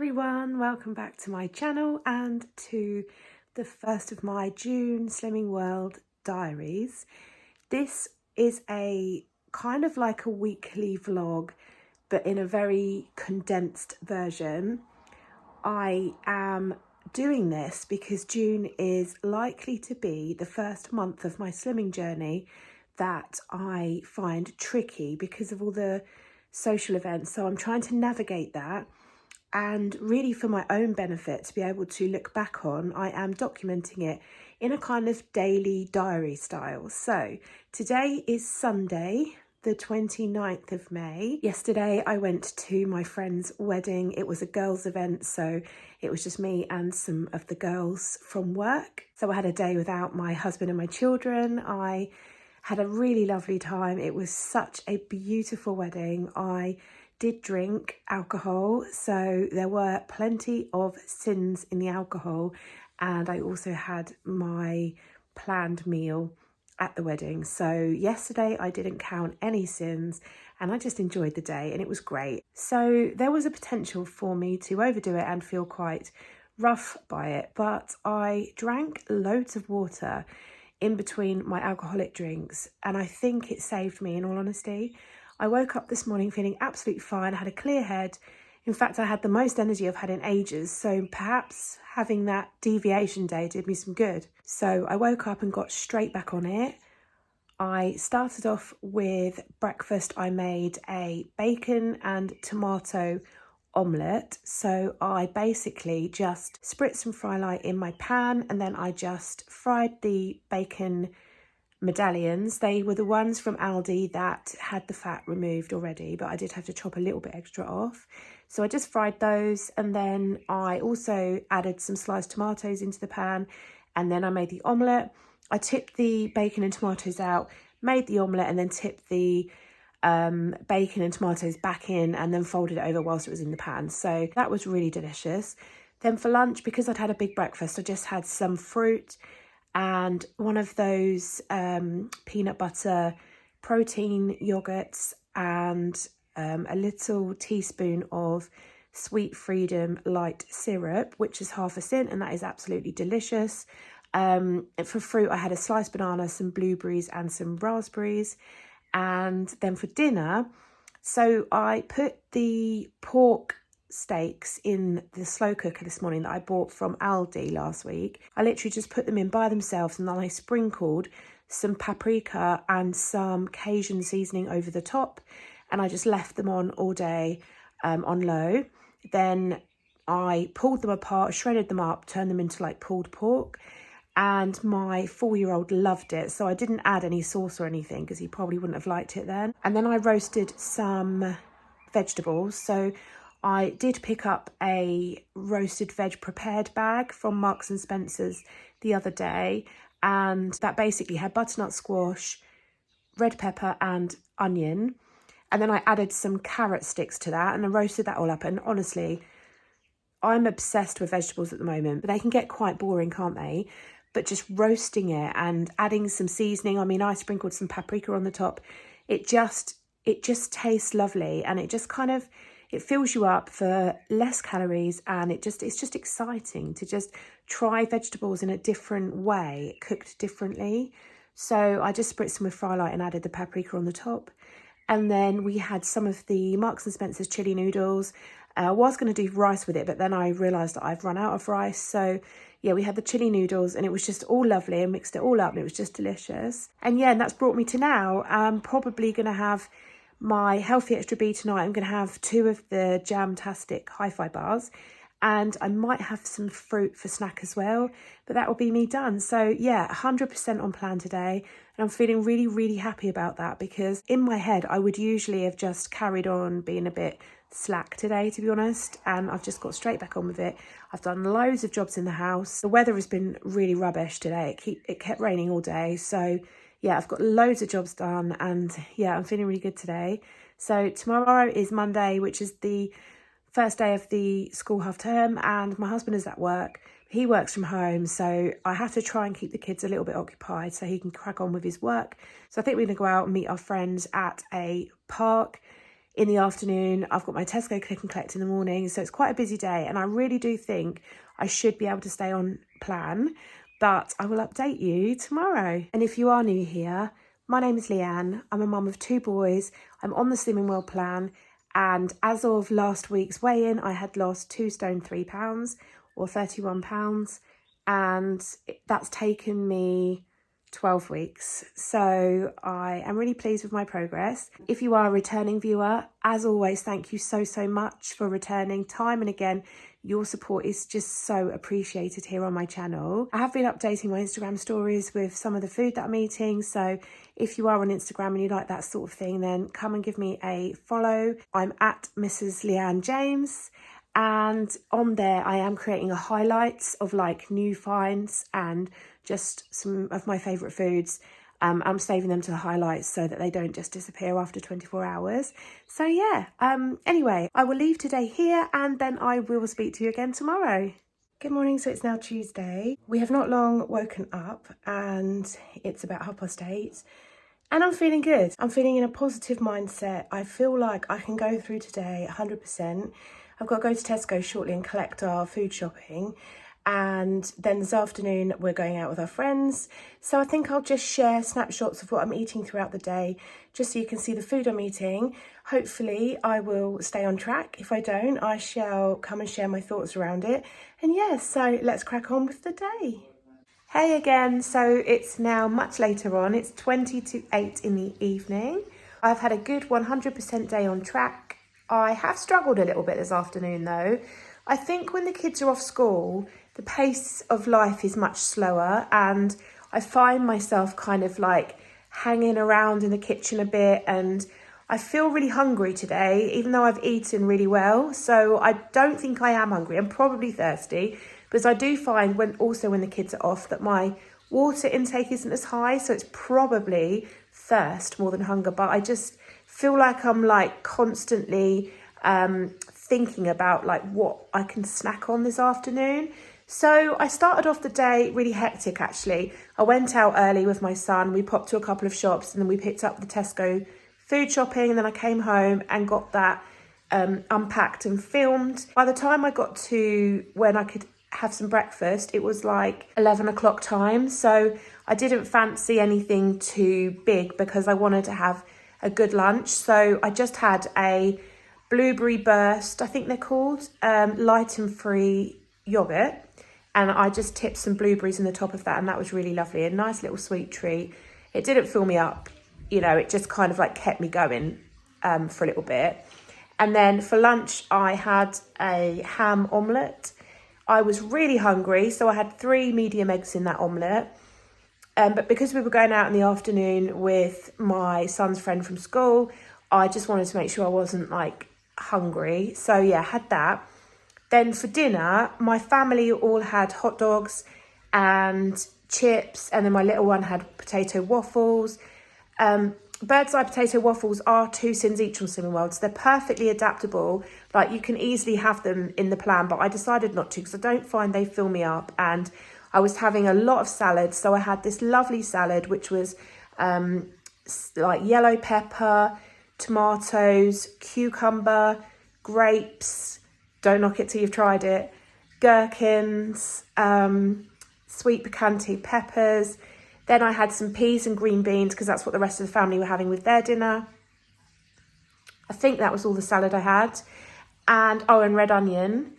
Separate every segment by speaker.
Speaker 1: everyone, welcome back to my channel and to the first of my June Slimming World diaries. This is a kind of like a weekly vlog, but in a very condensed version. I am doing this because June is likely to be the first month of my slimming journey that I find tricky because of all the social events. So I'm trying to navigate that. And really for my own benefit to be able to look back on, I am documenting it in a kind of daily diary style. So today is Sunday, the 29th of May. Yesterday I went to my friend's wedding. It was a girls' event, so it was just me and some of the girls from work. So I had a day without my husband and my children. I had a really lovely time. It was such a beautiful wedding. I did drink alcohol, so there were plenty of sins in the alcohol, and I also had my planned meal at the wedding. So yesterday I didn't count any sins and I just enjoyed the day and it was great. So there was a potential for me to overdo it and feel quite rough by it, but I drank loads of water in between my alcoholic drinks and I think it saved me, in all honesty. I woke up this morning feeling absolutely fine. I had a clear head. In fact, I had the most energy I've had in ages. So perhaps having that deviation day did me some good. So I woke up and got straight back on it. I started off with breakfast. I made a bacon and tomato omelette. So I basically just spritzed some fry light in my pan and then I just fried the bacon medallions. They were the ones from Aldi that had the fat removed already, but I did have to chop a little bit extra off. So I just fried those and then I also added some sliced tomatoes into the pan and then I made the omelette. I tipped the bacon and tomatoes out, made the omelette and then tipped the bacon and tomatoes back in and then folded it over whilst it was in the pan. So that was really delicious. Then for lunch, because I'd had a big breakfast, I just had some fruit and one of those peanut butter protein yogurts and a little teaspoon of Sweet Freedom light syrup, which is half a cent, and that is absolutely delicious. For fruit, I had a sliced banana, some blueberries and some raspberries. And then for dinner, so I put the pork steaks in the slow cooker this morning that I bought from Aldi last week. I literally just put them in by themselves and then I sprinkled some paprika and some Cajun seasoning over the top and I just left them on all day on low. Then I pulled them apart, shredded them up, turned them into like pulled pork, and my 4-year-old loved it. So I didn't add any sauce or anything because he probably wouldn't have liked it then. And then I roasted some vegetables. So I did pick up a roasted veg prepared bag from Marks and Spencer's the other day, and that basically had butternut squash, red pepper and onion, and then I added some carrot sticks to that and I roasted that all up. And honestly, I'm obsessed with vegetables at the moment, but they can get quite boring, can't they? But just roasting it and adding some seasoning, I mean, I sprinkled some paprika on the top, it just tastes lovely and it just kind of, it fills you up for less calories and it's just exciting to just try vegetables in a different way, cooked differently. So I just spritzed them with fry light and added the paprika on the top. And then we had some of the Marks and Spencer's chili noodles. I was going to do rice with it, but then I realised that I've run out of rice. So yeah, we had the chili noodles and it was just all lovely and mixed it all up and it was just delicious. And yeah, and that's brought me to now. I'm probably going to have my healthy extra B tonight. I'm going to have 2 of the Jamtastic hi-fi bars and I might have some fruit for snack as well, but that will be me done. So yeah, 100% on plan today and I'm feeling really, really happy about that because in my head I would usually have just carried on being a bit slack today, to be honest, and I've just got straight back on with it. I've done loads of jobs in the house. The weather has been really rubbish today. It kept raining all day, so yeah, I've got loads of jobs done and yeah, I'm feeling really good today. So tomorrow is Monday, which is the first day of the school half term, and my husband is at work. He works from home, so I have to try and keep the kids a little bit occupied so he can crack on with his work. So I think we're going to go out and meet our friends at a park. in the afternoon. I've got my Tesco click and collect in the morning, so it's quite a busy day, and I really do think I should be able to stay on plan, but I will update you tomorrow. And if you are new here, my name is Leanne. I'm a mum of 2 boys. I'm on the Slimming World plan, and as of last week's weigh-in, I had lost 2 stone 3 pounds, or 31 pounds, and that's taken me 12 weeks. So I am really pleased with my progress. If you are a returning viewer, as always, thank you so much for returning time and again. Your support is just so appreciated here on my channel. I have been updating my Instagram stories with some of the food that I'm eating, so if you are on Instagram and you like that sort of thing, then come and give me a follow. I'm at Mrs. Leanne James, and on there I am creating a highlights of like new finds and just some of my favourite foods. I'm saving them to the highlights so that they don't just disappear after 24 hours. So yeah, anyway, I will leave today here and then I will speak to you again tomorrow. Good morning, so it's now Tuesday. We have not long woken up and it's about 8:30 and I'm feeling good. I'm feeling in a positive mindset. I feel like I can go through today 100%. I've got to go to Tesco shortly and collect our food shopping. And then this afternoon we're going out with our friends. So I think I'll just share snapshots of what I'm eating throughout the day, just so you can see the food I'm eating. Hopefully I will stay on track. If I don't, I shall come and share my thoughts around it. And yes, so let's crack on with the day. Hey again, so it's now much later on. It's 20 to 8 in the evening. I've had a good 100% day on track. I have struggled a little bit this afternoon though. I think when the kids are off school, the pace of life is much slower and I find myself kind of like hanging around in the kitchen a bit, and I feel really hungry today, even though I've eaten really well. So I don't think I am hungry. I'm probably thirsty, because I do find when the kids are off that my water intake isn't as high. So it's probably thirst more than hunger, but I just feel like I'm like constantly thinking about like what I can snack on this afternoon. So I started off the day really hectic actually. I went out early with my son, we popped to a couple of shops and then we picked up the Tesco food shopping, and then I came home and got that unpacked and filmed. By the time I got to when I could have some breakfast, it was like 11 o'clock time. So I didn't fancy anything too big because I wanted to have a good lunch. So I just had a blueberry burst, I think they're called, light and free yogurt. And I just tipped some blueberries in the top of that, and that was really lovely. A nice little sweet treat. It didn't fill me up, you know, it just kind of like kept me going for a little bit. And then for lunch, I had a ham omelette. I was really hungry, so I had 3 medium eggs in that omelette. But because we were going out in the afternoon with my son's friend from school, I just wanted to make sure I wasn't like hungry. So yeah, had that. Then for dinner, my family all had hot dogs and chips, and then my little one had potato waffles. Bird's eye potato waffles are 2 sins each on Slimming World, so they're perfectly adaptable. Like you can easily have them in the plan, but I decided not to because I don't find they fill me up. And I was having a lot of salad, so I had this lovely salad which was like yellow pepper, tomatoes, cucumber, grapes. Don't knock it till you've tried it. Gherkins, sweet picante peppers. Then I had some peas and green beans because that's what the rest of the family were having with their dinner. I think that was all the salad I had. And red onion.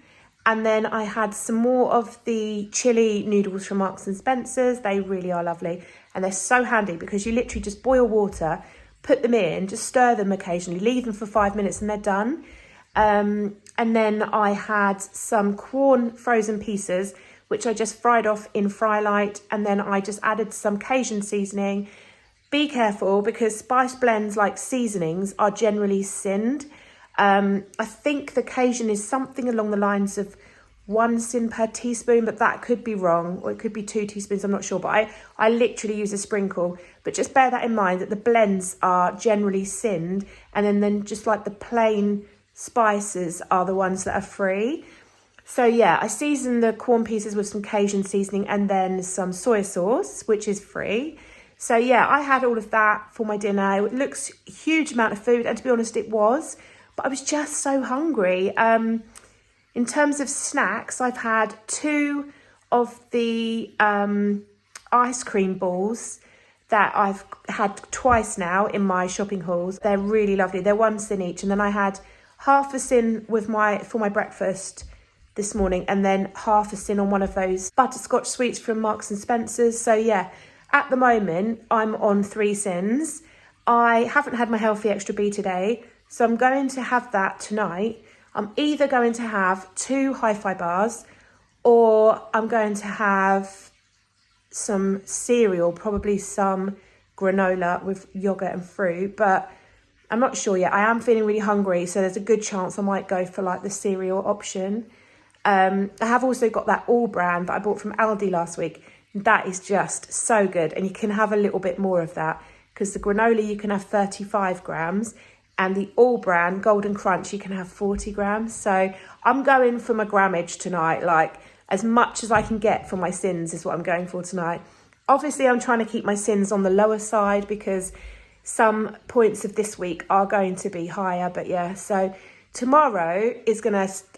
Speaker 1: And then I had some more of the chili noodles from Marks and Spencer's. They really are lovely. And they're so handy because you literally just boil water, put them in, just stir them occasionally, leave them for 5 minutes and they're done. And then I had some Quorn frozen pieces, which I just fried off in Fry Light. And then I just added some Cajun seasoning. Be careful because spice blends like seasonings are generally sinned. I think the Cajun is something along the lines of 1 sin per teaspoon, but that could be wrong, or it could be 2 teaspoons, I'm not sure. But I literally use a sprinkle. But just bear that in mind that the blends are generally sinned, and then just like the plain spices are the ones that are free. So yeah, I seasoned the corn pieces with some Cajun seasoning and then some soy sauce, which is free. So yeah, I had all of that for my dinner. It looks a huge amount of food, and to be honest, it was, but I was just so hungry. In terms of snacks, I've had 2 of the ice cream balls that I've had twice now in my shopping hauls. They're really lovely. They're 1 sin each, and then I had half a sin for my breakfast this morning, and then half a sin on one of those butterscotch sweets from Marks and Spencer's. So yeah, at the moment I'm on 3 sins. I haven't had my healthy extra B today, so I'm going to have that tonight. I'm either going to have 2 hi-fi bars, or I'm going to have some cereal, probably some granola with yogurt and fruit, but I'm not sure yet. I am feeling really hungry, so there's a good chance I might go for like the cereal option. I have also got that All brand that I bought from Aldi last week. That is just so good, and you can have a little bit more of that, because the granola you can have 35 grams, and the All brand Golden Crunch you can have 40 grams. So I'm going for my grammage tonight, like as much as I can get for my sins is what I'm going for tonight. Obviously, I'm trying to keep my sins on the lower side because some points of this week are going to be higher. But yeah, so tomorrow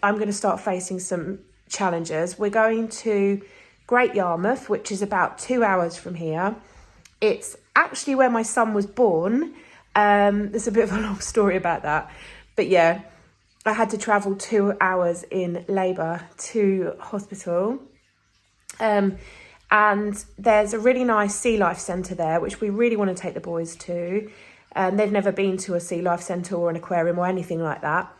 Speaker 1: I'm gonna start facing some challenges. We're going to Great Yarmouth, which is about 2 hours from here. It's actually where my son was born. There's a bit of a long story about that, but yeah, I had to travel 2 hours in labour to hospital. And there's a really nice sea life centre there, which we really want to take the boys to. They've never been to a sea life centre or an aquarium or anything like that.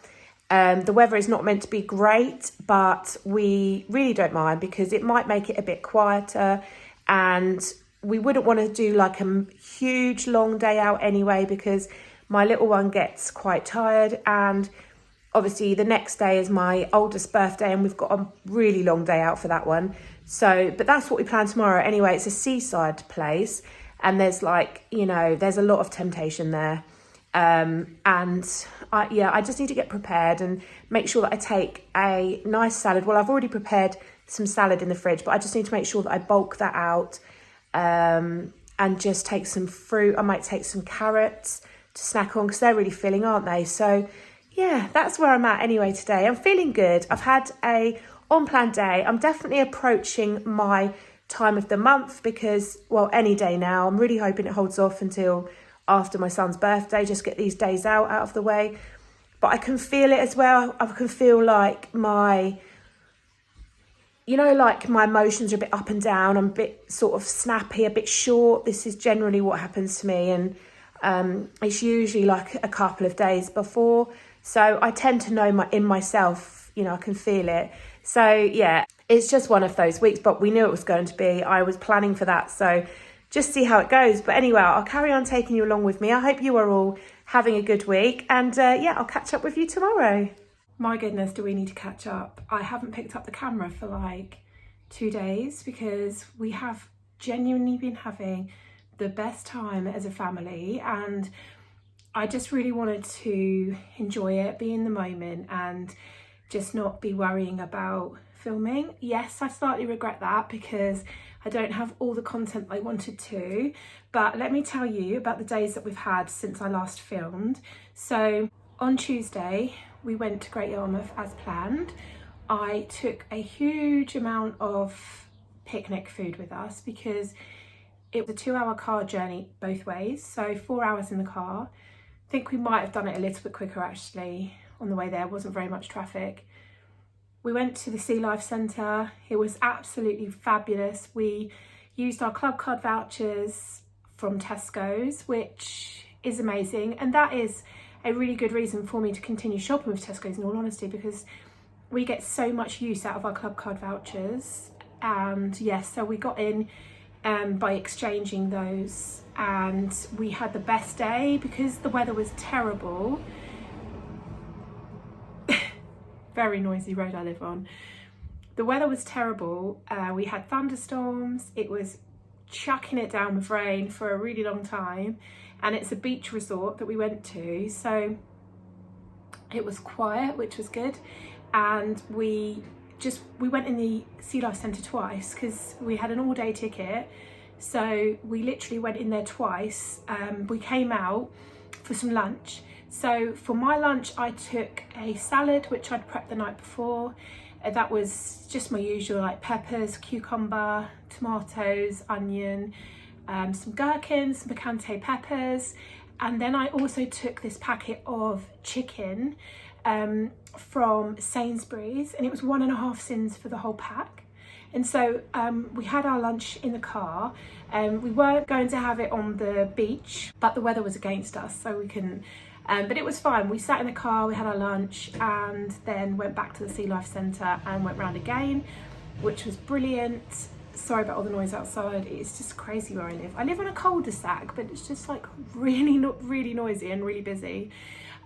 Speaker 1: The weather is not meant to be great, but we really don't mind because it might make it a bit quieter, and we wouldn't want to do like a huge long day out anyway, because my little one gets quite tired, and obviously the next day is my oldest birthday and we've got a really long day out for that one. So, but that's what we plan tomorrow anyway. It's a seaside place, and there's like, you know, there's a lot of temptation there. And I just need to get prepared and make sure that I take a nice salad. Well, I've already prepared some salad in the fridge, but I just need to make sure that I bulk that out, and just take some fruit. I might take some carrots to snack on because they're really filling, aren't they? So yeah, that's where I'm at anyway today. I'm feeling good. I've had a on-plan day. I'm definitely approaching my time of the month because, well, any day now. I'm really hoping it holds off until after my son's birthday, just get these days out of the way. But I can feel it as well. I can feel like my emotions are a bit up and down. I'm a bit sort of snappy, a bit short. This is generally what happens to me. And it's usually like a couple of days before. So I tend to know in myself, I can feel it. So yeah, it's just one of those weeks, but we knew it was going to be. I was planning for that. So just see how it goes. But anyway, I'll carry on taking you along with me. I hope you are all having a good week. And I'll catch up with you tomorrow. My goodness, do we need to catch up? I haven't picked up the camera for like 2 days because we have genuinely been having the best time as a family, and I just really wanted to enjoy it, be in the moment, and just not be worrying about filming. Yes, I slightly regret that because I don't have all the content I wanted to, but let me tell you about the days that we've had since I last filmed. So on Tuesday, we went to Great Yarmouth as planned. I took a huge amount of picnic food with us because it was a 2-hour car journey both ways, so 4 hours in the car. I think we might have done it a little bit quicker actually on the way there, wasn't very much traffic. We went to the Sea Life Centre. It was absolutely fabulous. We used our club card vouchers from Tesco's, which is amazing. And that is a really good reason for me to continue shopping with Tesco's, in all honesty, because we get so much use out of our club card vouchers. And yes, so we got in by exchanging those, and we had the best day because the weather was terrible. Very noisy road I live on. The weather was terrible. We had thunderstorms. It was chucking it down with rain for a really long time, and it's a beach resort that we went to, so it was quiet, which was good. And we went in the Sea Life Centre twice because we had an all-day ticket, So we literally went in there twice. We came out for some lunch. So for my lunch, I took a salad, which I'd prepped the night before. That was just my usual, like peppers, cucumber, tomatoes, onion, some gherkins, some picante peppers. And then I also took this packet of chicken from Sainsbury's, and it was 1.5 sins for the whole pack. And so we had our lunch in the car. We weren't going to have it on the beach, but the weather was against us, so we couldn't. But it was fine. We sat in the car, we had our lunch, and then went back to the Sea Life Centre and went round again, which was brilliant. Sorry about all the noise outside. It's just crazy where I live. I live on a cul-de-sac, but it's just like really noisy and really busy.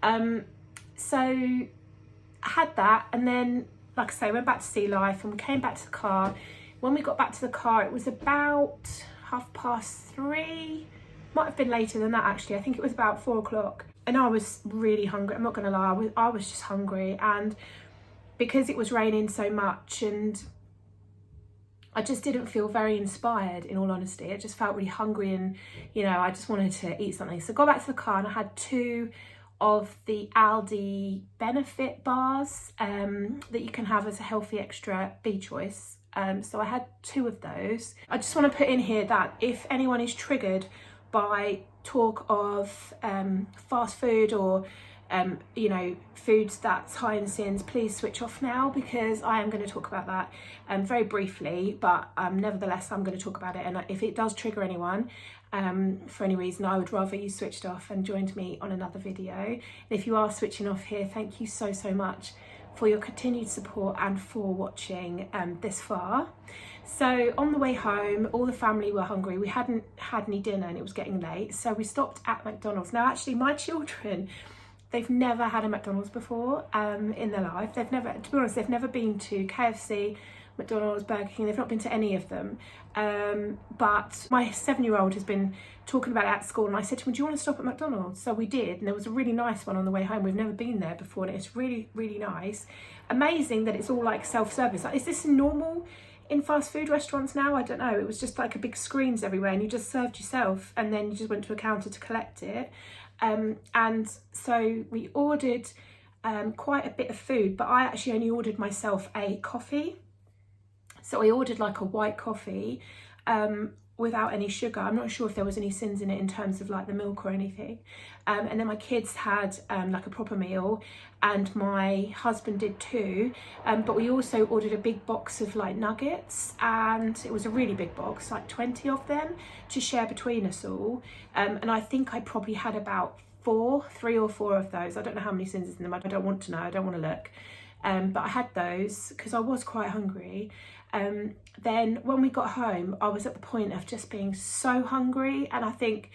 Speaker 1: So I had that, and then, like I say, went back to Sea Life and we came back to the car. When we got back to the car, it was about 3:30. Might have been later than that, actually. I think it was about 4 o'clock. And I was really hungry. I'm not going to lie. I was just hungry. And because it was raining so much, and I just didn't feel very inspired, in all honesty. I just felt really hungry, and, you know, I just wanted to eat something. So I got back to the car and I had 2 of the Aldi benefit bars that you can have as a healthy extra B choice. So I had 2 of those. I just want to put in here that if anyone is triggered by talk of fast food or you know, foods that's high in sins, please switch off now, because I am going to talk about that very briefly, but nevertheless I'm going to talk about it. And if it does trigger anyone for any reason, I would rather you switched off and joined me on another video. And if you are switching off here, thank you so much for your continued support and for watching this far. So on the way home, all the family were hungry. We hadn't had any dinner and it was getting late, so we stopped at McDonald's. Now actually my children, they've never had a McDonald's before in their life. They've never, to be honest, they've never been to KFC, McDonald's, Burger King. They've not been to any of them. But my 7-year-old has been talking about it at school, and I said to him, do you want to stop at McDonald's? So we did, and there was a really nice one on the way home. We've never been there before, and it's really nice. Amazing that it's all like self-service. Like, is this normal in fast food restaurants now? I don't know. It was just like a big screens everywhere, and you just served yourself, and then you just went to a counter to collect it. And so we ordered quite a bit of food, but I actually only ordered myself a coffee. So I ordered like a white coffee without any sugar. I'm not sure if there was any sins in it in terms of like the milk or anything. And then my kids had like a proper meal, and my husband did too. But we also ordered a big box of like nuggets, and it was a really big box, like 20 of them to share between us all. And I think I probably had about 3 or 4 of those. I don't know how many sins is in them. I don't want to know. I don't want to look. But I had those because I was quite hungry. Then when we got home, I was at the point of just being so hungry, and I think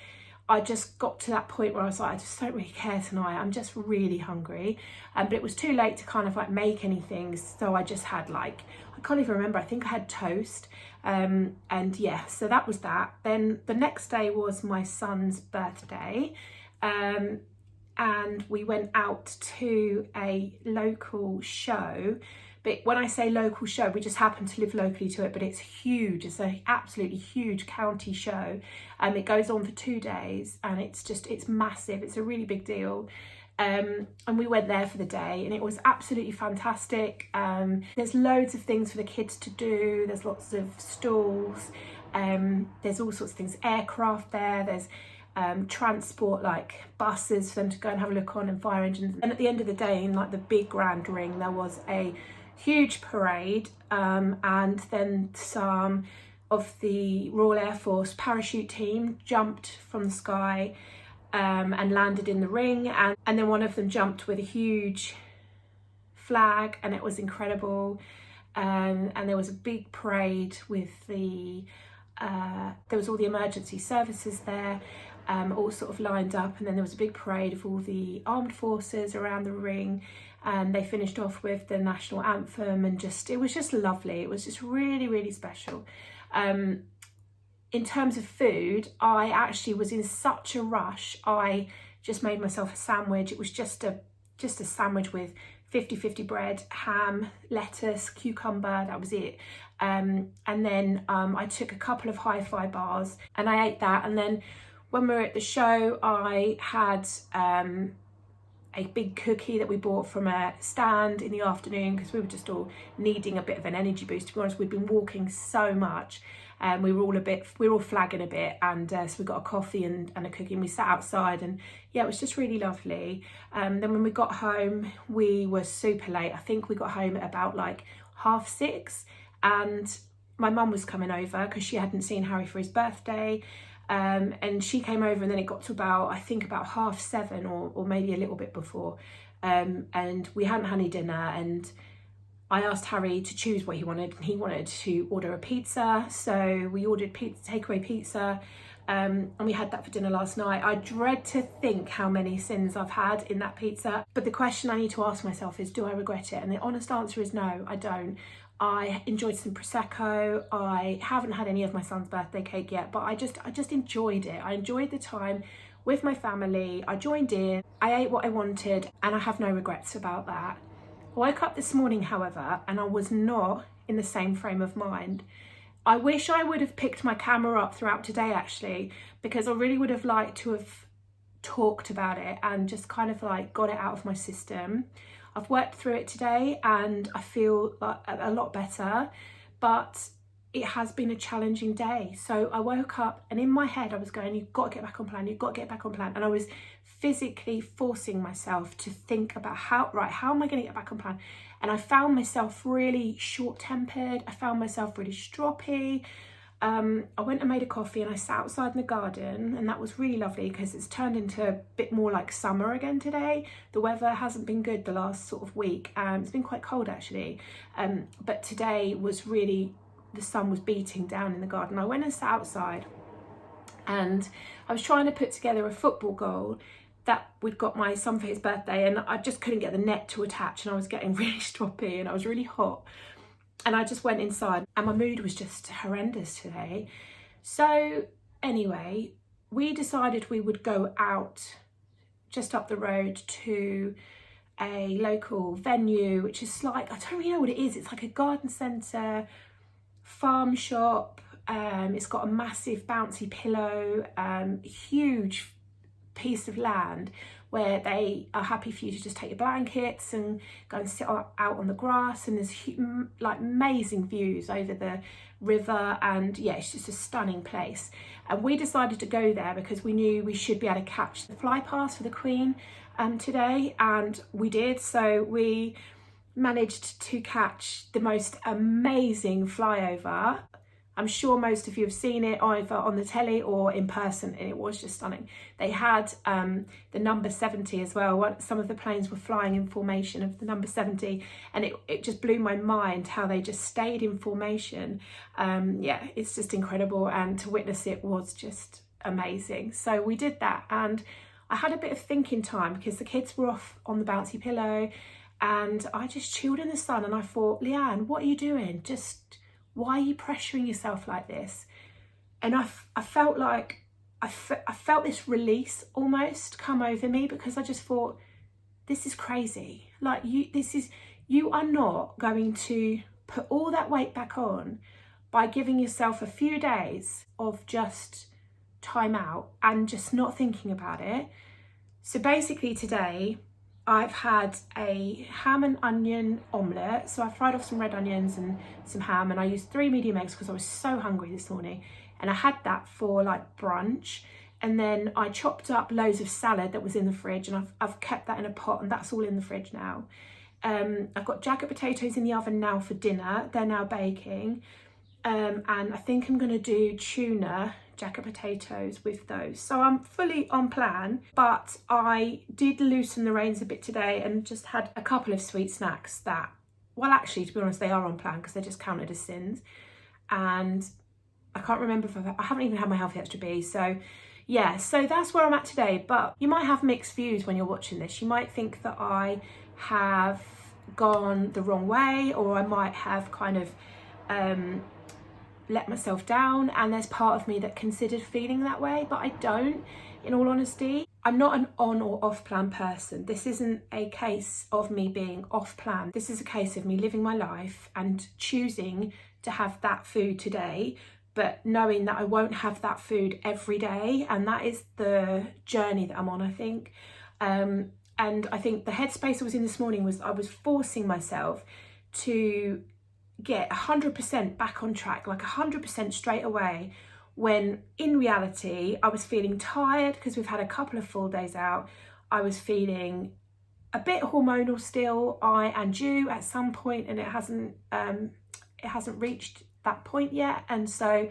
Speaker 1: I just got to that point where I was like, I just don't really care tonight. I'm just really hungry. But it was too late to kind of like make anything, so I just had like, I can't even remember, I think I had toast. And yeah, so that was that. Then the next day was my son's birthday. And we went out to a local show. But when I say local show, we just happen to live locally to it, but it's huge. It's an absolutely huge county show. It goes on for 2 days, and it's massive. It's a really big deal. And we went there for the day, and it was absolutely fantastic. There's loads of things for the kids to do. There's lots of stalls. There's all sorts of things, aircraft there. There's transport, like buses for them to go and have a look on, and fire engines. And at the end of the day, in like the big grand ring, there was a huge parade, and then some of the Royal Air Force parachute team jumped from the sky and landed in the ring, and then one of them jumped with a huge flag, and it was incredible. And there was a big parade with the there was all the emergency services there, all sort of lined up, and then there was a big parade of all the armed forces around the ring, and they finished off with the national anthem, and it was just lovely. It was just really special. In terms of food, I actually was in such a rush. I just made myself a sandwich. It was just a sandwich with 50-50 bread, ham, lettuce, cucumber, that was it. And then I took a couple of hi-fi bars and I ate that. And then when we were at the show, I had a big cookie that we bought from a stand in the afternoon because we were just all needing a bit of an energy boost. To be honest, we'd been walking so much and we were all flagging a bit, and so we got a coffee and a cookie and we sat outside, and yeah, it was just really lovely. Then when we got home, we were super late. I think we got home at about like 6:30, and my mum was coming over because she hadn't seen Harry for his birthday. And she came over, and then it got to about, I think about 7:30 or maybe a little bit before, and we hadn't had any dinner, and I asked Harry to choose what he wanted, and he wanted to order a pizza, so we ordered takeaway pizza, and we had that for dinner last night. I dread to think how many sins I've had in that pizza, but the question I need to ask myself is, do I regret it? And the honest answer is no, I don't. I enjoyed some Prosecco. I haven't had any of my son's birthday cake yet, but I just enjoyed it. I enjoyed the time with my family. I joined in, I ate what I wanted, and I have no regrets about that. I woke up this morning, however, and I was not in the same frame of mind. I wish I would have picked my camera up throughout today, actually, because I really would have liked to have talked about it and just kind of like got it out of my system. I've worked through it today and I feel like a lot better, but it has been a challenging day. So I woke up and in my head I was going, you've got to get back on plan, you've got to get back on plan. And I was physically forcing myself to think about how am I going to get back on plan? And I found myself really short-tempered. I found myself really stroppy. I went and made a coffee and I sat outside in the garden, and that was really lovely because it's turned into a bit more like summer again today. The weather hasn't been good the last sort of week. It's been quite cold actually, but today was really, the sun was beating down in the garden. I went and sat outside and I was trying to put together a football goal that we'd got my son for his birthday, and I just couldn't get the net to attach, and I was getting really stroppy and I was really hot. And I just went inside and my mood was just horrendous today. So anyway, we decided we would go out just up the road to a local venue, which is like, I don't really know what it is. It's like a garden centre, farm shop. It's got a massive bouncy pillow, huge piece of land where they are happy for you to just take your blankets and go and sit out on the grass, and there's like amazing views over the river, and yeah, it's just a stunning place. And we decided to go there because we knew we should be able to catch the fly pass for the Queen today, and we did. So we managed to catch the most amazing flyover. I'm sure most of you have seen it either on the telly or in person, and it was just stunning. They had the number 70 as well. Some of the planes were flying in formation of the number 70, and it just blew my mind how they just stayed in formation. Yeah, it's just incredible, and to witness it was just amazing. So we did that, and I had a bit of thinking time because the kids were off on the bouncy pillow, and I just chilled in the sun, and I thought, Leanne, what are you doing? Why are you pressuring yourself like this? And I felt like, I felt this release almost come over me, because I just thought, this is crazy. Like you are not going to put all that weight back on by giving yourself a few days of just time out and just not thinking about it. So basically today, I've had a ham and onion omelette. So I fried off some red onions and some ham, and I used 3 medium eggs because I was so hungry this morning. And I had that for like brunch. And then I chopped up loads of salad that was in the fridge, and I've kept that in a pot, and that's all in the fridge now. I've got jacket potatoes in the oven now for dinner. They're now baking. And I think I'm gonna do tuna jacket potatoes with those. So I'm fully on plan, but I did loosen the reins a bit today and just had a couple of sweet snacks that, well, actually, to be honest, they are on plan because they're just counted as sins. And I can't remember if I haven't even had my healthy extra B. So yeah, so that's where I'm at today. But you might have mixed views when you're watching this. You might think that I have gone the wrong way, or I might have kind of let myself down, and there's part of me that considered feeling that way, but I don't, in all honesty. I'm not an on or off plan person. This isn't a case of me being off plan. This is a case of me living my life and choosing to have that food today, but knowing that I won't have that food every day. And that is the journey that I'm on, I think. And I think the headspace I was in this morning was I was forcing myself to get 100% back on track, like 100% straight away, when in reality I was feeling tired because we've had a couple of full days out. I was feeling a bit hormonal still. I and you at some point, and it hasn't reached that point yet. And so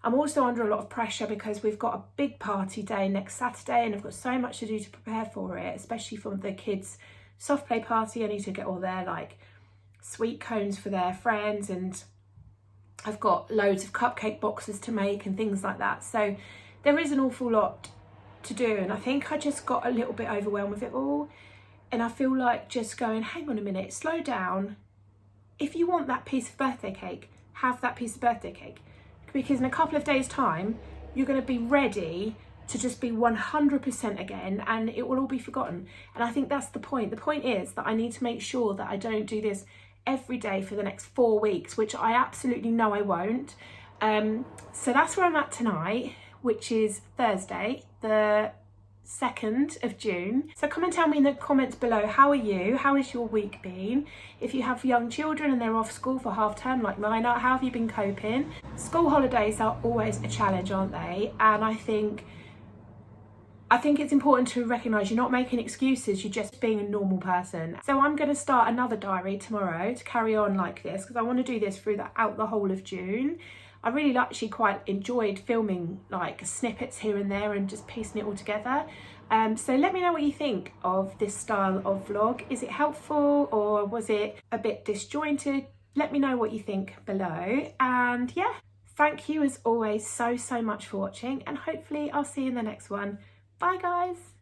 Speaker 1: I'm also under a lot of pressure because we've got a big party day next Saturday and I've got so much to do to prepare for it, especially for the kids' soft play party. I need to get all their like sweet cones for their friends, and I've got loads of cupcake boxes to make and things like that. So there is an awful lot to do, and I think I just got a little bit overwhelmed with it all. And I feel like just going, hang on a minute, slow down. If you want that piece of birthday cake, have that piece of birthday cake. Because in a couple of days' time, you're going to be ready to just be 100% again, and it will all be forgotten. And I think that's the point. The point is that I need to make sure that I don't do this every day for the next 4 weeks, which I absolutely know I won't. So that's where I'm at tonight, which is Thursday, the 2nd of June. So come and tell me in the comments below, how are you? How has your week been? If you have young children and they're off school for half term like mine are, how have you been coping? School holidays are always a challenge, aren't they? And I think it's important to recognise you're not making excuses, you're just being a normal person. So I'm going to start another diary tomorrow to carry on like this, because I want to do this throughout the whole of June. I really actually quite enjoyed filming like snippets here and there and just piecing it all together. So let me know what you think of this style of vlog. Is it helpful or was it a bit disjointed? Let me know what you think below. And yeah, thank you as always so much for watching, and hopefully I'll see you in the next one. Bye guys.